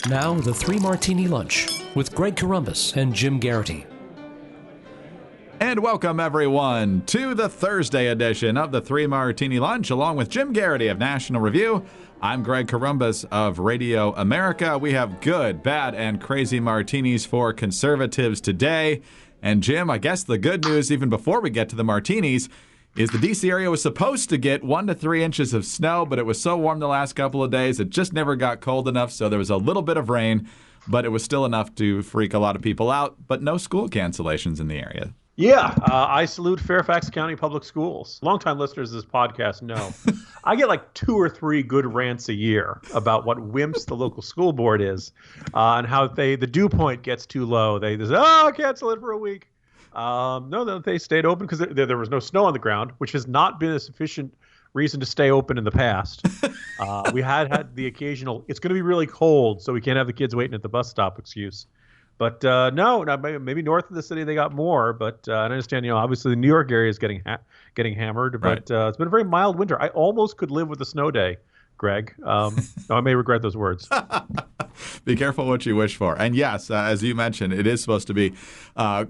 Now, the Three Martini Lunch with Greg Corombos and Jim Garrity. And welcome, everyone, to the Thursday edition of the Three Martini Lunch, along with Jim Garrity of National Review. I'm Greg Corombos of Radio America. We have good, bad, and crazy martinis for conservatives today. And Jim, I guess the good news, even before we get to the martinis, is the D.C. area was supposed to get 1 to 3 inches of snow, but it was so warm the last couple of days, it just never got cold enough, so there was a little bit of rain, but it was still enough to freak a lot of people out, but no school cancellations in the area. Yeah, I salute Fairfax County Public Schools. Longtime listeners of this podcast know I get like 2 or 3 good rants a year about what wimps the local school board is and how the dew point gets too low. They say, cancel it for a week. No, they stayed open because there was no snow on the ground, which has not been a sufficient reason to stay open in the past. We had the occasional, it's going to be really cold, so we can't have the kids waiting at the bus stop excuse. But no, maybe north of the city they got more. But I understand, obviously the New York area is getting hammered. But Right. It's been a very mild winter. I almost could live with a snow day, Greg. I may regret those words. Be careful what you wish for. And yes, as you mentioned, it is supposed to be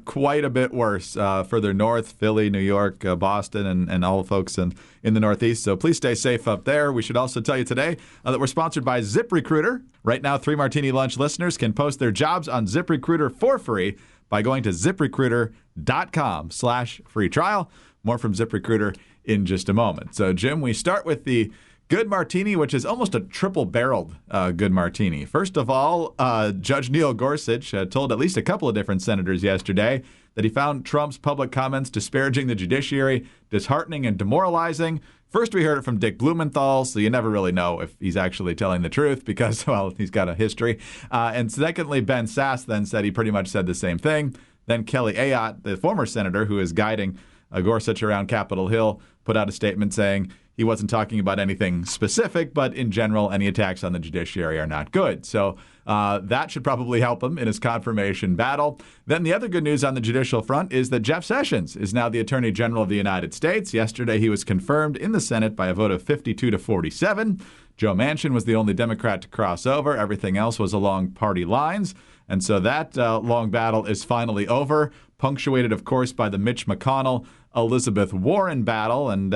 quite a bit worse further north, Philly, New York, Boston, and all the folks in the Northeast. So please stay safe up there. We should also tell you today that we're sponsored by ZipRecruiter. Right now, Three Martini Lunch listeners can post their jobs on ZipRecruiter for free by going to ZipRecruiter.com/free trial. More from ZipRecruiter in just a moment. So, Jim, we start with the good martini, which is almost a triple-barreled good martini. First of all, Judge Neil Gorsuch told at least a couple of different senators yesterday that he found Trump's public comments disparaging the judiciary disheartening and demoralizing. First, we heard it from Dick Blumenthal, so you never really know if he's actually telling the truth because, well, he's got a history. And secondly, Ben Sasse then said he pretty much said the same thing. Then Kelly Ayotte, the former senator who is guiding Gorsuch around Capitol Hill, put out a statement saying he wasn't talking about anything specific, but in general, any attacks on the judiciary are not good. So that should probably help him in his confirmation battle. Then the other good news on the judicial front is that Jeff Sessions is now the Attorney General of the United States. Yesterday, he was confirmed in the Senate by a vote of 52 to 47. Joe Manchin was the only Democrat to cross over. Everything else was along party lines. And so that long battle is finally over, punctuated, of course, by the Mitch McConnell, Elizabeth Warren battle, and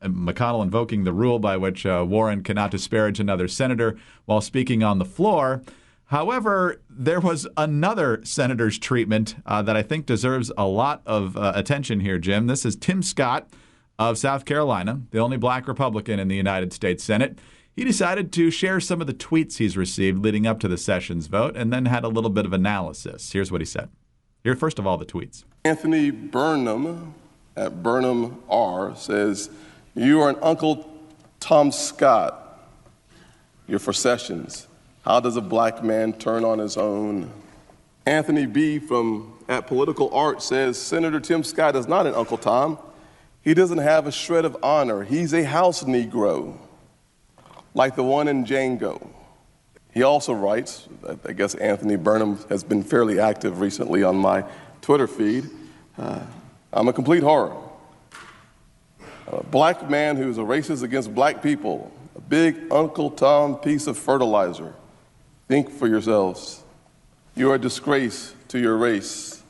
McConnell invoking the rule by which Warren cannot disparage another senator while speaking on the floor. However, there was another senator's treatment that I think deserves a lot of attention here, Jim. This is Tim Scott of South Carolina, the only black Republican in the United States Senate. He decided to share some of the tweets he's received leading up to the Sessions vote and then had a little bit of analysis. Here's what he said. Here, first of all, the tweets. Anthony Burnham at Burnham R says, "You are an Uncle Tom Scott. You're for Sessions. How does a black man turn on his own?" Anthony B. from at Political Art says, "Senator Tim Scott is not an Uncle Tom. He doesn't have a shred of honor. He's a house Negro, like the one in Django." He also writes, I guess Anthony Burnham has been fairly active recently on my Twitter feed, "I'm a complete horror. A black man who's a racist against black people, a big Uncle Tom piece of fertilizer. Think for yourselves. You're a disgrace to your race."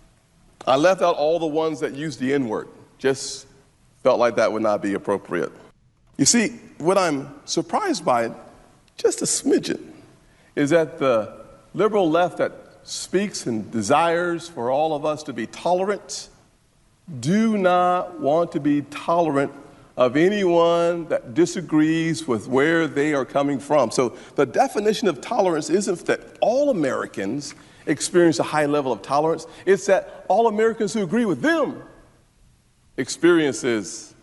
I left out all the ones that used the N-word. Just felt like that would not be appropriate. You see, what I'm surprised by, just a smidgen, is that the liberal left that speaks and desires for all of us to be tolerant do not want to be tolerant of anyone that disagrees with where they are coming from. So the definition of tolerance isn't that all Americans experience a high level of tolerance. It's that all Americans who agree with them experiences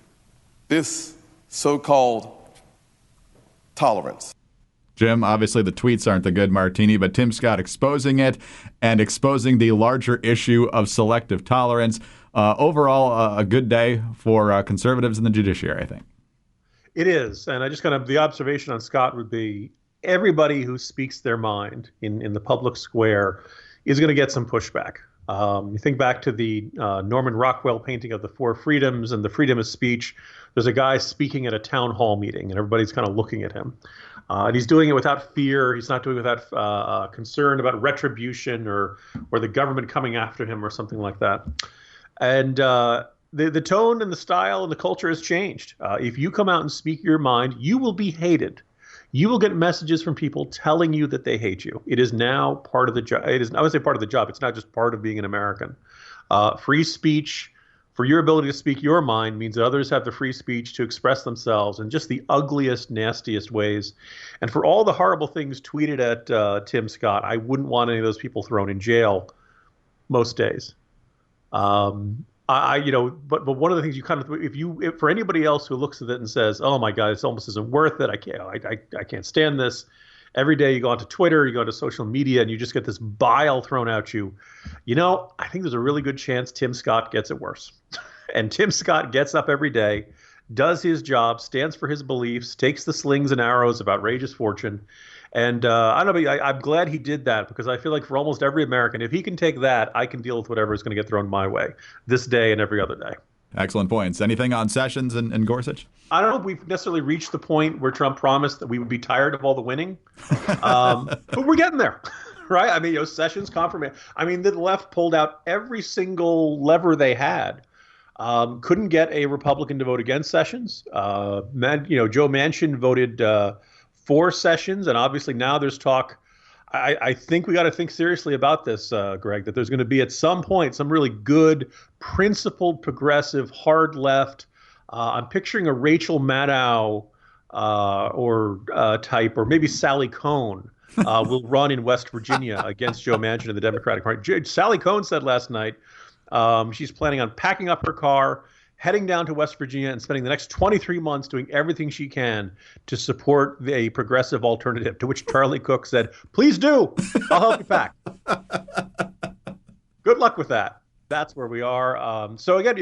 this so-called tolerance. Jim, obviously the tweets aren't the good martini, but Tim Scott exposing it and exposing the larger issue of selective tolerance. Overall, a good day for conservatives in the judiciary, I think. It is. And I just the observation on Scott would be everybody who speaks their mind in the public square is going to get some pushback. You think back to the Norman Rockwell painting of the Four Freedoms and the freedom of speech. There's a guy speaking at a town hall meeting and everybody's kind of looking at him. And he's doing it without fear. He's not doing it without concern about retribution or the government coming after him or something like that. And the tone and the style and the culture has changed. If you come out and speak your mind, you will be hated. You will get messages from people telling you that they hate you. It is now part of the job. It is, I would say, part of the job. It's not just part of being an American. Free speech, for your ability to speak your mind, means that others have the free speech to express themselves in just the ugliest, nastiest ways. And for all the horrible things tweeted at Tim Scott, I wouldn't want any of those people thrown in jail most days. But one of the things you kind of, if for anybody else who looks at it and says, "Oh my God, this almost isn't worth it. I can't stand this." Every day you go onto Twitter, you go to social media, and you just get this bile thrown at you. I think there's a really good chance Tim Scott gets it worse. And Tim Scott gets up every day, does his job, stands for his beliefs, takes the slings and arrows of outrageous fortune. And I don't know, but I'm glad he did that, because I feel like for almost every American, if he can take that, I can deal with whatever is going to get thrown my way this day and every other day. Excellent points. Anything on Sessions and Gorsuch? I don't know if we've necessarily reached the point where Trump promised that we would be tired of all the winning, but we're getting there, right? I mean, Sessions confirmation. I mean, the left pulled out every single lever they had. Couldn't get a Republican to vote against Sessions. Joe Manchin voted for Sessions, and obviously now there's talk. I think we got to think seriously about this, Greg, that there's going to be at some point some really good, principled, progressive, hard left. I'm picturing a Rachel Maddow type, or maybe Sally Cohn will run in West Virginia against Joe Manchin and the Democratic Party. Sally Cohn said last night she's planning on packing up her car, heading down to West Virginia, and spending the next 23 months doing everything she can to support a progressive alternative, to which Charlie Cook said, "Please do. I'll help you pack." Good luck with that. That's where we are. So again,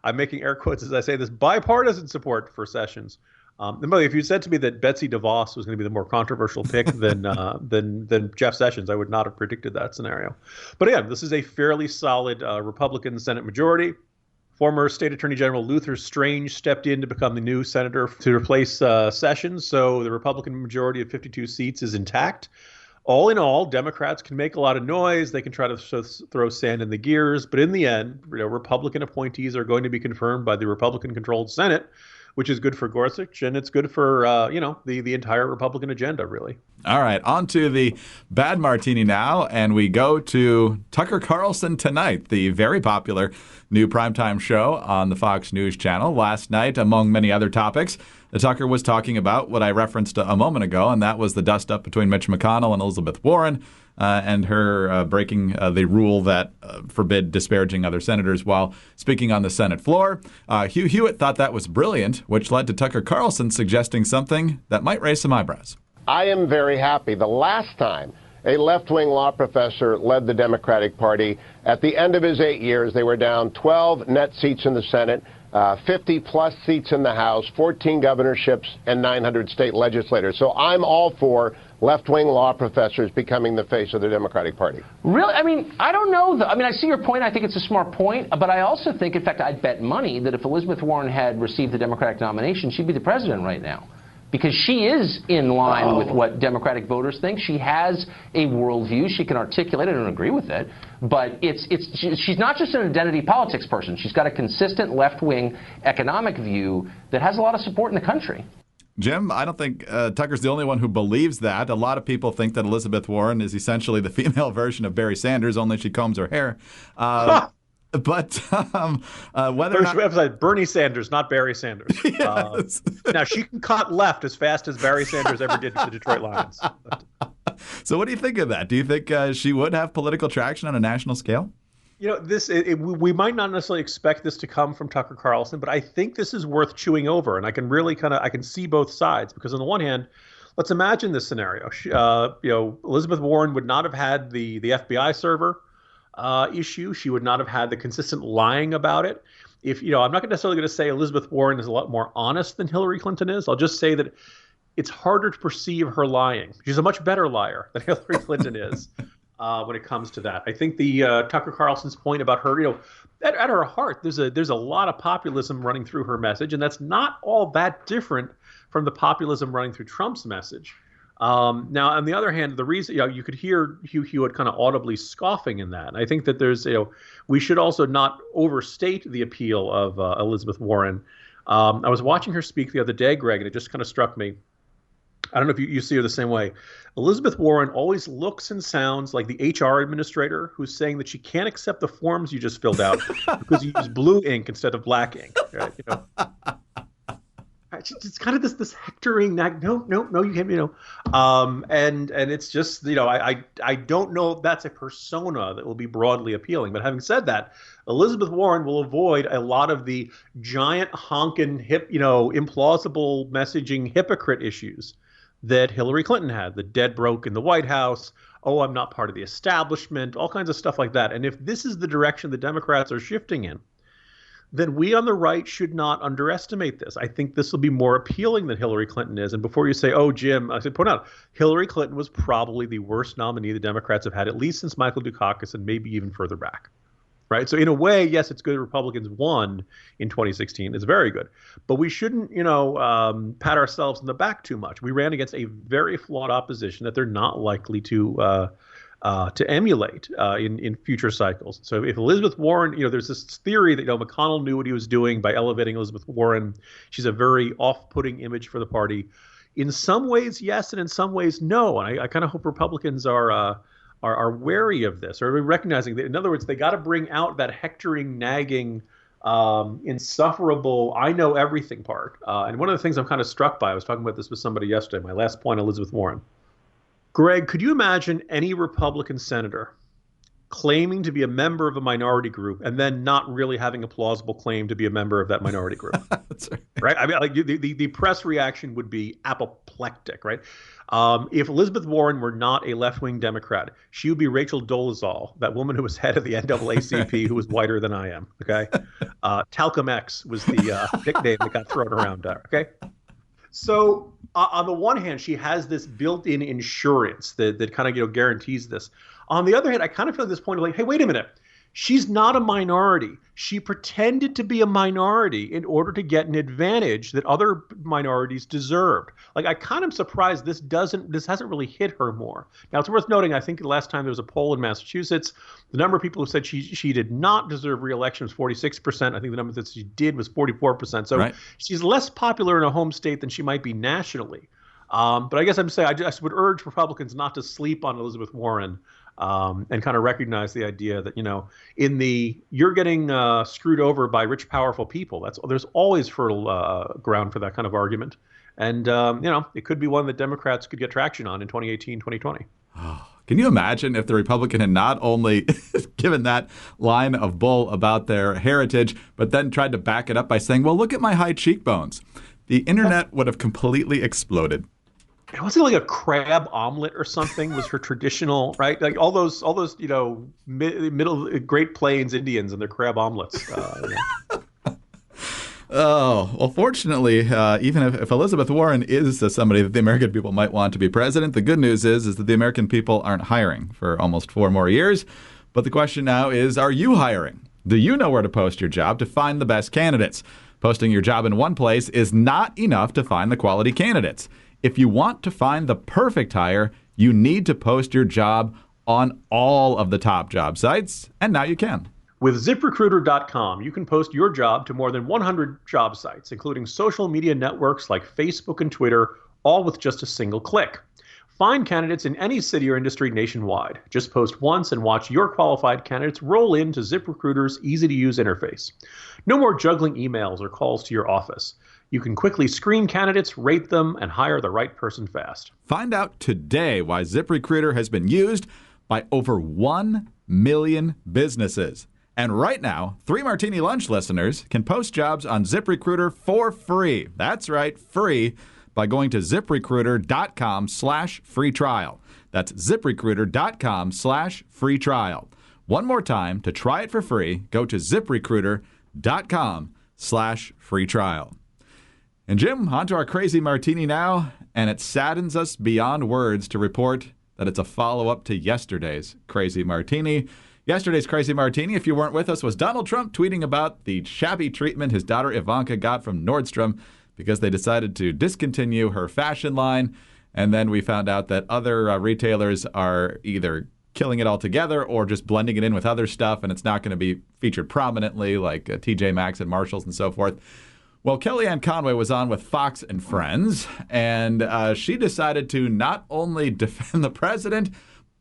I'm making air quotes as I say this, bipartisan support for Sessions. If you said to me that Betsy DeVos was going to be the more controversial pick than Jeff Sessions, I would not have predicted that scenario. But again, this is a fairly solid Republican Senate majority. Former State Attorney General Luther Strange stepped in to become the new senator to replace Sessions, so the Republican majority of 52 seats is intact. All in all, Democrats can make a lot of noise. They can try to throw sand in the gears, but in the end, Republican appointees are going to be confirmed by the Republican-controlled Senate, which is good for Gorsuch, and it's good for the entire Republican agenda, really. All right, on to the bad martini now, and we go to Tucker Carlson Tonight, the very popular new primetime show on the Fox News channel. Last night, among many other topics, Tucker was talking about what I referenced a moment ago, and that was the dust-up between Mitch McConnell and Elizabeth Warren, and her breaking the rule that forbid disparaging other senators while speaking on the Senate floor. Hugh Hewitt thought that was brilliant, which led to Tucker Carlson suggesting something that might raise some eyebrows. I am very happy. The last time a left-wing law professor led the Democratic Party, at the end of his 8 years, they were down 12 net seats in the Senate, 50-plus seats in the House, 14 governorships, and 900 state legislators. So I'm all for left-wing law professors becoming the face of the Democratic Party. Really? I mean, I don't know. I see your point. I think it's a smart point. But I also think, in fact, I'd bet money that if Elizabeth Warren had received the Democratic nomination, she'd be the president right now. Because she is in line with what Democratic voters think. She has a worldview. She can articulate it. I don't agree with it. But she's not just an identity politics person. She's got a consistent left-wing economic view that has a lot of support in the country. Jim, I don't think Tucker's the only one who believes that. A lot of people think that Elizabeth Warren is essentially the female version of Barry Sanders, only she combs her hair. But whether or not Bernie Sanders, not Barry Sanders. Yes. Now, she can cut left as fast as Barry Sanders ever did for the Detroit Lions. So what do you think of that? Do you think she would have political traction on a national scale? We might not necessarily expect this to come from Tucker Carlson, but I think this is worth chewing over. And I can really I can see both sides, because on the one hand, let's imagine this scenario. Elizabeth Warren would not have had the FBI server issue. She would not have had the consistent lying about it. I'm not necessarily going to say Elizabeth Warren is a lot more honest than Hillary Clinton is. I'll just say that it's harder to perceive her lying. She's a much better liar than Hillary Clinton is when it comes to that. I think the Tucker Carlson's point about her, at her heart, there's a lot of populism running through her message, and that's not all that different from the populism running through Trump's message. Now, on the other hand, the reason, you could hear Hugh Hewitt kind of audibly scoffing in that. And I think that we should also not overstate the appeal of Elizabeth Warren. I was watching her speak the other day, Greg, and it just kind of struck me. I don't know if you see her the same way. Elizabeth Warren always looks and sounds like the HR administrator who's saying that she can't accept the forms you just filled out because you use blue ink instead of black ink. Right? It's kind of this hectoring, no, you can't, and it's just, I don't know if that's a persona that will be broadly appealing. But having said that, Elizabeth Warren will avoid a lot of the giant honking, implausible messaging hypocrite issues that Hillary Clinton had, the dead broke in the White House. Oh, I'm not part of the establishment, all kinds of stuff like that. And if this is the direction the Democrats are shifting in, then we on the right should not underestimate this. I think this will be more appealing than Hillary Clinton is. And before you say, oh, Jim, I should point out, Hillary Clinton was probably the worst nominee the Democrats have had, at least since Michael Dukakis and maybe even further back. Right. So in a way, yes, it's good Republicans won in 2016. It's very good. But we shouldn't, pat ourselves in the back too much. We ran against a very flawed opposition that they're not likely to emulate in future cycles. So if Elizabeth Warren, there's this theory that McConnell knew what he was doing by elevating Elizabeth Warren. She's a very off-putting image for the party. In some ways, yes, and in some ways, no. And I kind of hope Republicans are wary of this, or recognizing that, in other words, they got to bring out that hectoring, nagging, insufferable, I know everything part. And one of the things I'm kind of struck by, I was talking about this with somebody yesterday, my last point, Elizabeth Warren. Greg, could you imagine any Republican senator claiming to be a member of a minority group and then not really having a plausible claim to be a member of that minority group? That's right. I mean, like the press reaction would be apoplectic, right? If Elizabeth Warren were not a left-wing Democrat, she would be Rachel Dolezal, that woman who was head of the NAACP, who was whiter than I am. Okay, Talcum X was the nickname that got thrown around. Okay. So on the one hand, she has this built-in insurance that kind of guarantees this. On the other hand, I kind of feel at this point like, hey, wait a minute. She's not a minority. She pretended to be a minority in order to get an advantage that other minorities deserved. Like, I kind of surprised this hasn't really hit her more. Now, it's worth noting, I think the last time there was a poll in Massachusetts, the number of people who said she did not deserve re-election was 46%. I think the number that she did was 44%. So right. She's less popular in a home state than she might be nationally. But I guess I'm saying I just would urge Republicans not to sleep on Elizabeth Warren. And kind of recognize the idea that, you're getting screwed over by rich, powerful people. There's always fertile ground for that kind of argument. And, it could be one that Democrats could get traction on in 2018, 2020. Oh, can you imagine if the Republican had not only given that line of bull about their heritage, but then tried to back it up by saying, well, look at my high cheekbones. The internet would have completely exploded. It wasn't like a crab omelet or something was her traditional, right? Like all those, middle Great Plains Indians and their crab omelets. Oh, well, fortunately, even if Elizabeth Warren is somebody that the American people might want to be president, the good news is that the American people aren't hiring for almost 4 more years. But the question now is, are you hiring? Do you know where to post your job to find the best candidates? Posting your job in one place is not enough to find the quality candidates. If you want to find the perfect hire, you need to post your job on all of the top job sites, and now you can. With ZipRecruiter.com, you can post your job to more than 100 job sites, including social media networks like Facebook and Twitter, all with just a single click. Find candidates in any city or industry nationwide. Just post once and watch your qualified candidates roll into ZipRecruiter's easy-to-use interface. No more juggling emails or calls to your office. You can quickly screen candidates, rate them, and hire the right person fast. Find out today why ZipRecruiter has been used by over 1 million businesses. And right now, 3 Martini Lunch listeners can post jobs on ZipRecruiter for free. That's right, free, by going to ZipRecruiter.com/free trial. That's ZipRecruiter.com/free trial. One more time, to try it for free, go to ZipRecruiter.com/free trial. And Jim, on to our Crazy Martini now, and it saddens us beyond words to report that it's a follow-up to yesterday's Crazy Martini. Yesterday's Crazy Martini, if you weren't with us, was Donald Trump tweeting about the shabby treatment his daughter Ivanka got from Nordstrom because they decided to discontinue her fashion line. And then we found out that other retailers are either killing it altogether or just blending it in with other stuff, and it's not going to be featured prominently like TJ Maxx and Marshalls and so forth. Well, Kellyanne Conway was on with Fox and Friends, and she decided to not only defend the president,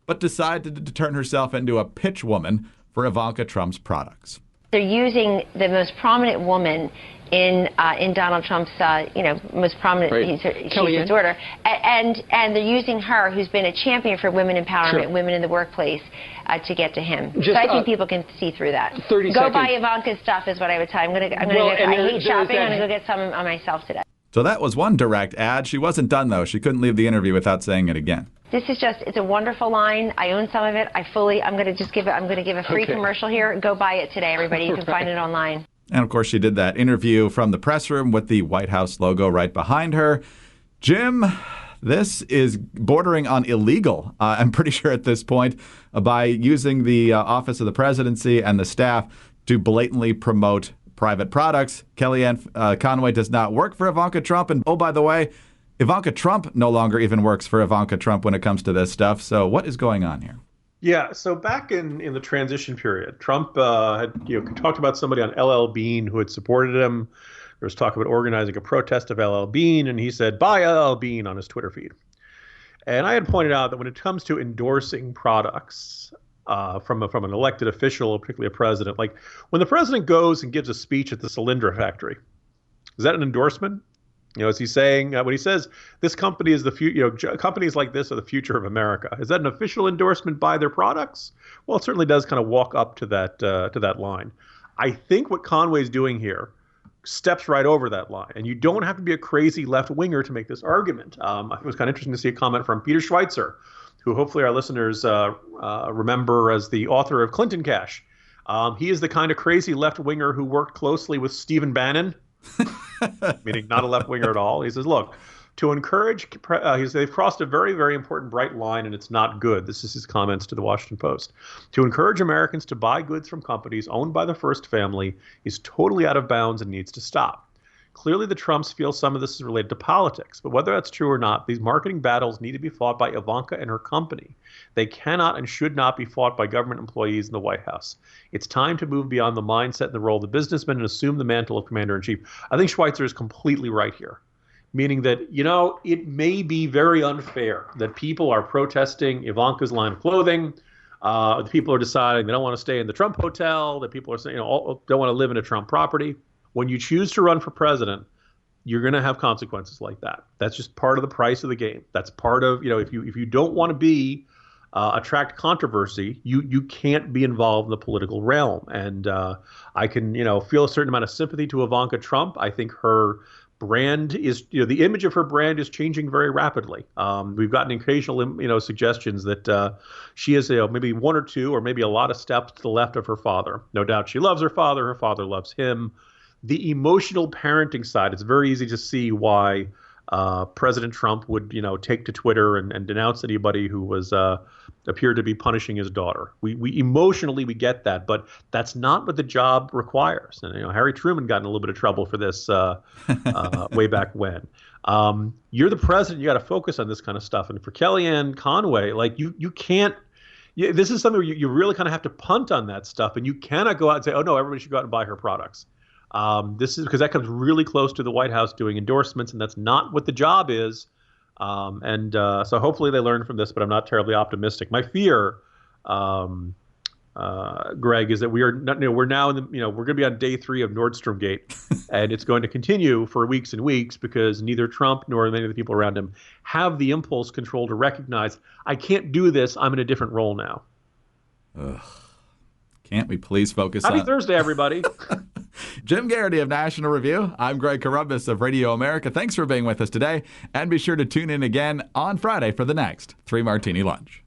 but decided to turn herself into a pitchwoman for Ivanka Trump's products. They're using the most prominent woman in Donald Trump's, most prominent chief order, and they're using her, who's been a champion for women empowerment, women in the workplace, to get to him. So I think people can see through that. 30 go seconds. buy Ivanka's stuff is what I would tell you. I hate shopping. I'm gonna go get some on myself today. So that was one direct ad. She wasn't done though. She couldn't leave the interview without saying it again. This is it's a wonderful line. I own some of it. I'm going to give a free commercial here. Go buy it today, everybody. You can find it online. And of course, she did that interview from the press room with the White House logo right behind her. Jim, this is bordering on illegal, I'm pretty sure at this point, by using the office of the presidency and the staff to blatantly promote private products. Kellyanne Conway does not work for Ivanka Trump. And oh, by the way, Ivanka Trump no longer even works for Ivanka Trump when it comes to this stuff. So what is going on here? Yeah, so back in the transition period, Trump had talked about somebody on LL Bean who had supported him. There was talk about organizing a protest of LL Bean, and he said, "Buy LL Bean" on his Twitter feed. And I had pointed out that when it comes to endorsing products from an elected official, particularly a president, like when the president goes and gives a speech at the Solyndra factory, is that an endorsement? Is he saying when he says this company is the future? Companies like this are the future of America. Is that an official endorsement by their products? Well, it certainly does kind of walk up to that line. I think what Conway's doing here steps right over that line, and you don't have to be a crazy left winger to make this argument. I think it was kind of interesting to see a comment from Peter Schweitzer, who hopefully our listeners remember as the author of Clinton Cash. He is the kind of crazy left winger who worked closely with Stephen Bannon. Meaning not a left winger at all. He says, look, to encourage, they've crossed a very, very important bright line, and it's not good. This is his comments to the Washington Post. To encourage Americans to buy goods from companies owned by the first family is totally out of bounds and needs to stop. Clearly, the Trumps feel some of this is related to politics, but whether that's true or not, these marketing battles need to be fought by Ivanka and her company. They cannot and should not be fought by government employees in the White House. It's time to move beyond the mindset and the role of the businessman and assume the mantle of commander-in-chief. I think Schweitzer is completely right here, meaning that, it may be very unfair that people are protesting Ivanka's line of clothing. The people are deciding they don't want to stay in the Trump hotel, that people are saying, don't want to live in a Trump property. When you choose to run for president, you're going to have consequences like that. That's just part of the price of the game. That's part of, if you don't want to attract controversy, you can't be involved in the political realm. And I can, feel a certain amount of sympathy to Ivanka Trump. I think her brand is, the image of her brand is changing very rapidly. We've gotten occasional, suggestions that she is maybe one or two or maybe a lot of steps to the left of her father. No doubt she loves her father loves him. The emotional parenting side, it's very easy to see why President Trump would, take to Twitter and denounce anybody who was appeared to be punishing his daughter. We emotionally get that, but that's not what the job requires. And Harry Truman got in a little bit of trouble for this way back when. You're the president. You got to focus on this kind of stuff. And for Kellyanne Conway, like you can't. This is something where you really kind of have to punt on that stuff, and you cannot go out and say, "Oh no, everybody should go out and buy her products." This is because that comes really close to the White House doing endorsements, and that's not what the job is. So hopefully they learn from this, but I'm not terribly optimistic. My fear, Greg, is that we're now in we're going to be on day 3 of Nordstrom Gate, and it's going to continue for weeks and weeks because neither Trump nor many of the people around him have the impulse control to recognize I can't do this. I'm in a different role now. Ugh. Can't we please focus on... Happy Thursday, everybody. Jim Garrity of National Review. I'm Greg Corombos of Radio America. Thanks for being with us today. And be sure to tune in again on Friday for the next 3 Martini Lunch.